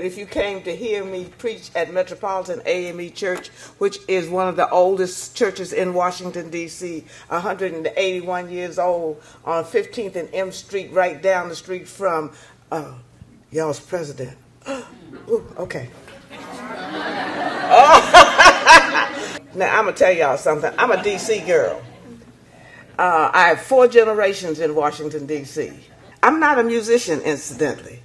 If you came to hear me preach at Metropolitan AME Church, which is one of the oldest churches in Washington, D.C., 181 years old, on 15th and M Street, right down the street from y'all's president. Ooh, okay. Now, I'm going to tell y'all something. I'm a D.C. girl. I have 4 generations in Washington, D.C. I'm not a musician, incidentally.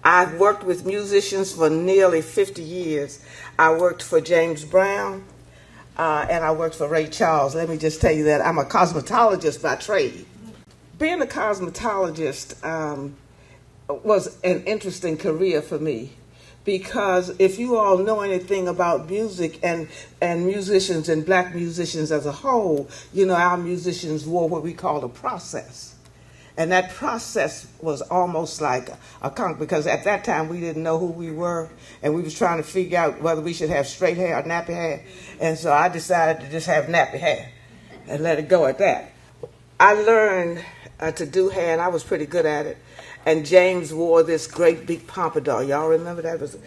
I've worked with musicians for nearly 50 years. I worked for James Brown, and I worked for Ray Charles. Let me just tell you that I'm a cosmetologist by trade. Being a cosmetologist was an interesting career for me, because if you all know anything about music and musicians and black musicians as a whole, you know our musicians wore what we call a process. And that process was almost like a conk, because at that time we didn't know who we were, and we was trying to figure out whether we should have straight hair or nappy hair. And so I decided to just have nappy hair and let it go at that. I learned to do hair, and I was pretty good at it. And James wore this great big pompadour. Y'all remember that? It was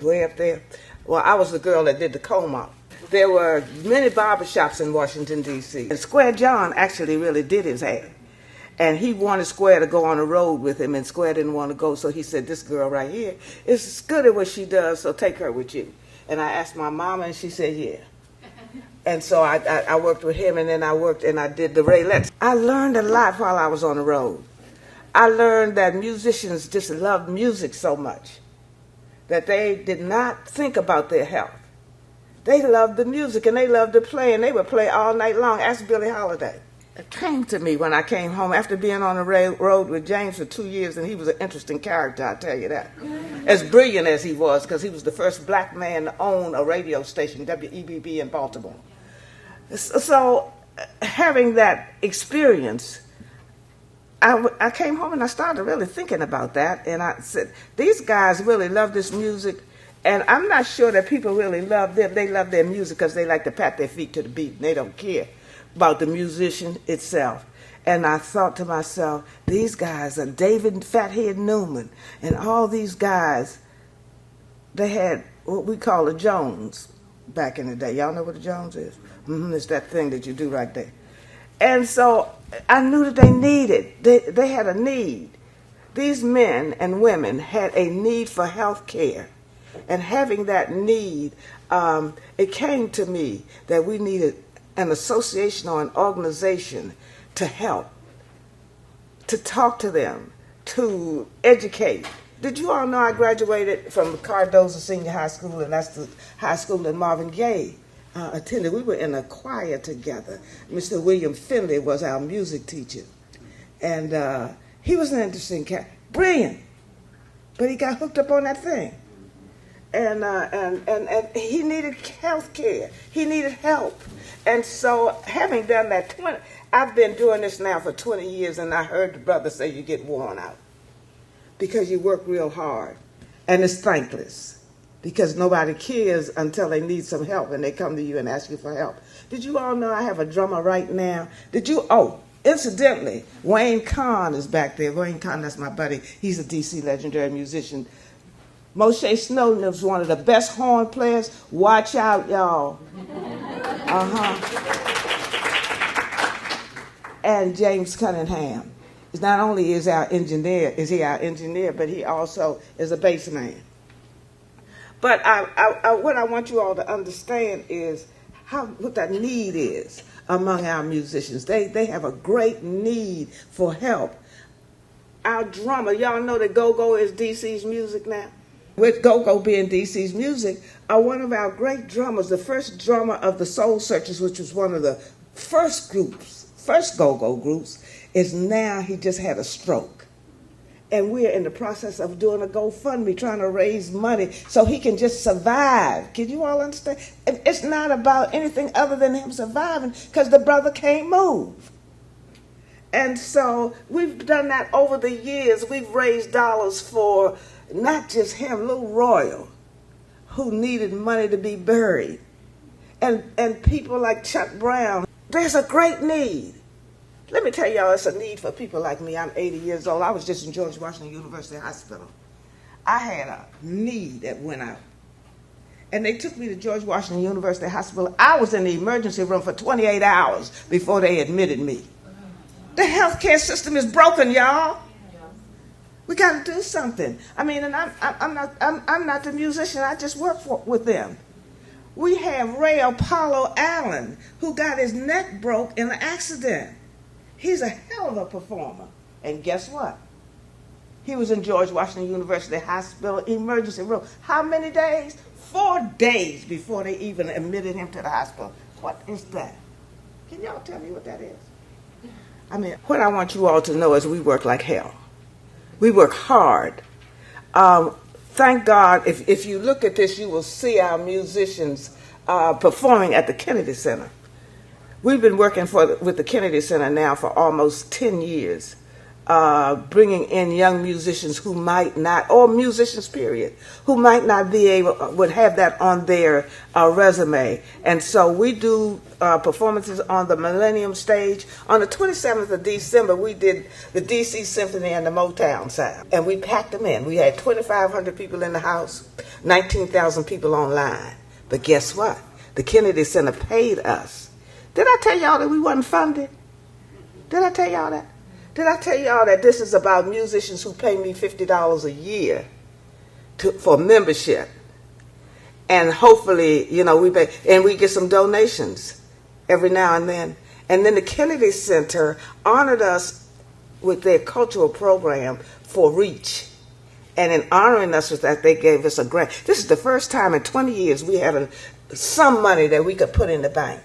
way up there. Well, I was the girl that did the comb up. There were many barbershops in Washington, D.C. And Square John actually really did his hair. And he wanted Square to go on the road with him, and Square didn't want to go, so he said, this girl right here is good at what she does, so take her with you. And I asked my mama, and she said, yeah. And so I worked with him, and then I worked and I did the Raylettes. I learned a lot while I was on the road. I learned that musicians just loved music so much that they did not think about their health. They loved the music, and they loved to play, and they would play all night long. Ask Billie Holiday. It came to me when I came home after being on the road with James for 2 years, and he was an interesting character, I'll tell you that. As brilliant as he was, because he was the first black man to own a radio station, WEBB in Baltimore. So having that experience, I came home and I started really thinking about that, and I said, these guys really love this music, and I'm not sure that people really love them. They love their music because they like to pat their feet to the beat, and they don't care about the musician itself. And I thought to myself, these guys are David Fathead Newman and all these guys, they had what we call a Jones back in the day. Y'all know what a Jones is? It's that thing that you do right there. And so I knew that they had a need. These men and women had a need for health care. And having that need, it came to me that we needed an association or an organization to help, to talk to them, to educate. Did you all know I graduated from Cardozo Senior High School, and that's the high school that Marvin Gaye attended? We were in a choir together. Mr. William Finley was our music teacher, and he was an interesting cat, brilliant, but he got hooked up on that thing. And he needed health care. He needed help. And so having done that, I've been doing this now for 20 years, and I heard the brother say you get worn out because you work real hard. And it's thankless because nobody cares until they need some help, and they come to you and ask you for help. Did you all know I have a drummer right now? Incidentally, Wayne Kahn is back there. Wayne Kahn, that's my buddy. He's a D.C. legendary musician. Moshe Snowden was one of the best horn players. Watch out, y'all. And James Cunningham. Not only is he our engineer, but he also is a bass man. But what I want you all to understand is what that need is among our musicians. They have a great need for help. Our drummer, y'all know that go-go is DC's music now? With go-go being DC's music, are one of our great drummers, the first drummer of the Soul Searchers, which was one of the first go-go groups, is now, he just had a stroke. And we're in the process of doing a GoFundMe, trying to raise money so he can just survive. Can you all understand? It's not about anything other than him surviving, because the brother can't move. And so we've done that over the years. We've raised dollars for not just him, Lil Royal, who needed money to be buried, and people like Chuck Brown. There's a great need. Let me tell y'all, it's a need for people like me. I'm 80 years old. I was just in George Washington University Hospital. I had a knee that went out. And they took me to George Washington University Hospital. I was in the emergency room for 28 hours before they admitted me. The healthcare system is broken, y'all. We got to do something. I mean, and I'm not the musician. I just work with them. We have Ray Apollo Allen, who got his neck broke in an accident. He's a hell of a performer. And guess what? He was in George Washington University Hospital emergency room. How many days? 4 days before they even admitted him to the hospital. What is that? Can y'all tell me what that is? I mean, what I want you all to know is we work like hell. We work hard. Thank God, if you look at this, you will see our musicians performing at the Kennedy Center. We've been working with the Kennedy Center now for almost 10 years, bringing in young musicians who might not, or musicians period, who might not be able, would have that on their resume. And so we do performances on the Millennium Stage. On the 27th of December, we did the DC Symphony and the Motown Sound. And we packed them in. We had 2,500 people in the house, 19,000 people online. But guess what? The Kennedy Center paid us. Did I tell y'all that we wasn't funded? Did I tell y'all that? Did I tell y'all that this is about musicians who pay me $50 a year for membership? And hopefully, you know, we get some donations every now and then. And then the Kennedy Center honored us with their cultural program for Reach. And in honoring us with that, they gave us a grant. This is the first time in 20 years we had some money that we could put in the bank.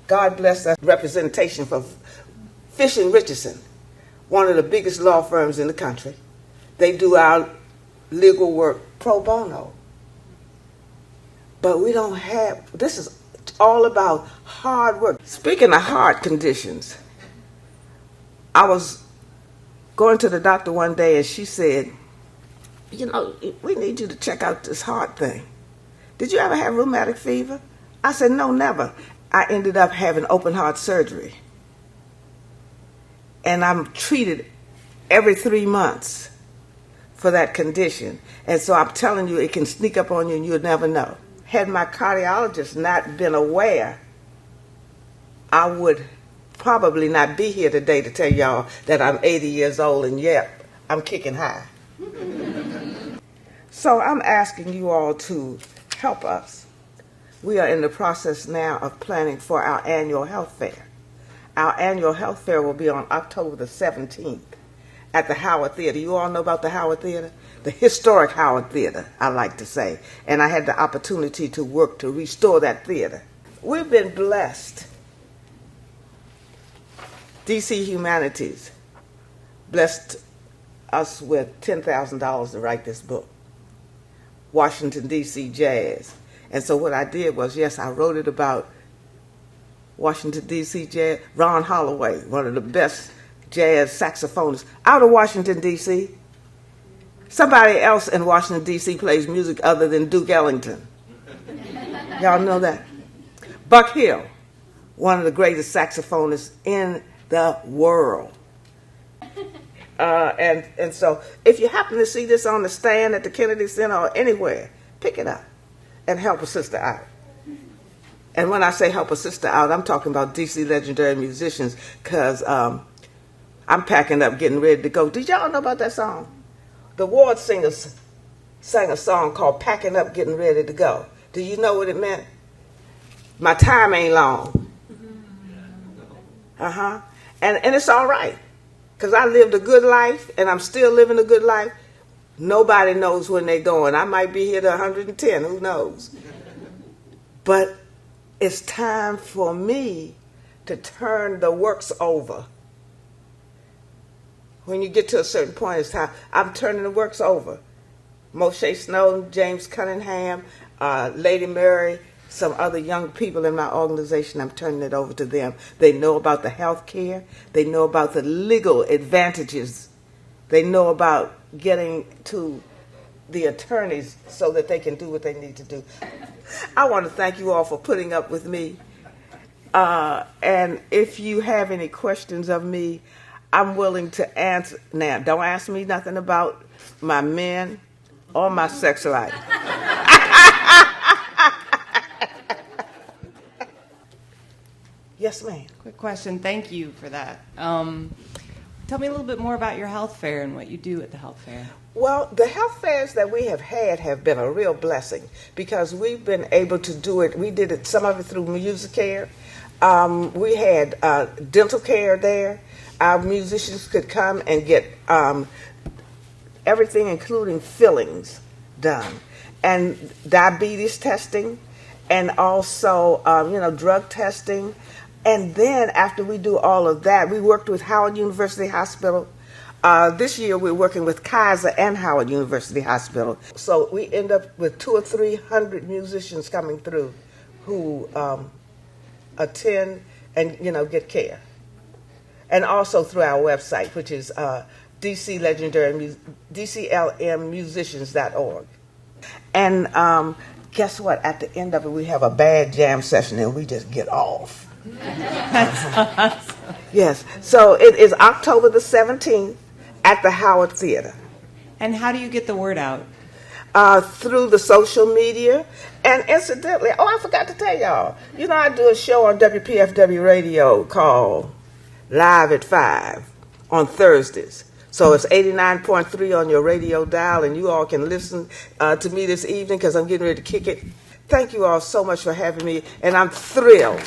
God bless us. Representation for Fish and Richardson, one of the biggest law firms in the country. They do our legal work pro bono. But we don't have, this is all about hard work. Speaking of heart conditions, I was going to the doctor one day and she said, you know, we need you to check out this heart thing. Did you ever have rheumatic fever? I said, no, never. I ended up having open heart surgery. And I'm treated every 3 months for that condition. And so I'm telling you, it can sneak up on you and you'll never know. Had my cardiologist not been aware, I would probably not be here today to tell y'all that I'm 80 years old and yep, I'm kicking high. So I'm asking you all to help us. We are in the process now of planning for our annual health fair. Our annual health fair will be on October the 17th at the Howard Theater. You all know about the Howard Theater? The historic Howard Theater, I like to say. And I had the opportunity to work to restore that theater. We've been blessed. DC Humanities blessed us with $10,000 to write this book, Washington, D.C. Jazz. And so what I did was, yes, I wrote it about Washington, D.C. jazz. Ron Holloway, one of the best jazz saxophonists out of Washington, D.C. Somebody else in Washington, D.C. plays music other than Duke Ellington. Y'all know that? Buck Hill, one of the greatest saxophonists in the world. And so if you happen to see this on the stand at the Kennedy Center or anywhere, pick it up and help a sister out. And when I say help a sister out, I'm talking about DC legendary musicians, because I'm packing up, getting ready to go. Did y'all know about that song? The Ward singers sang a song called Packing Up, Getting Ready to Go. Do you know what it meant? My time ain't long. And it's all right, because I lived a good life, and I'm still living a good life. Nobody knows when they're going. I might be here to 110, who knows? But it's time for me to turn the works over. When you get to a certain point, it's time. I'm turning the works over. Moshe Snowden, James Cunningham, Lady Mary, some other young people in my organization, I'm turning it over to them. They know about the health care. They know about the legal advantages. They know about getting to the attorneys so that they can do what they need to do. I want to thank you all for putting up with me. And if you have any questions of me, I'm willing to answer. Now, don't ask me nothing about my men, or my sex life. Yes, ma'am. Quick question. Thank you for that. Tell me a little bit more about your health fair and what you do at the health fair. Well, the health fairs that we have had have been a real blessing because we've been able to do it. We did it, some of it through music care. We had dental care there. Our musicians could come and get everything, including fillings, done, and diabetes testing, and also drug testing. And then after we do all of that, we worked with Howard University Hospital. This year we're working with Kaiser and Howard University Hospital. So we end up with 200 or 300 musicians coming through who attend and get care. And also through our website, which is DCLMmusicians.org. And guess what? At the end of it, we have a band jam session and we just get off. That's awesome. Yes. So it is October the 17th at the Howard Theater. And how do you get the word out? Through the social media. And incidentally, I forgot to tell y'all, I do a show on WPFW radio called Live at 5 on Thursdays. So it's 89.3 on your radio dial, and you all can listen to me this evening because I'm getting ready to kick it. Thank you all so much for having me, and I'm thrilled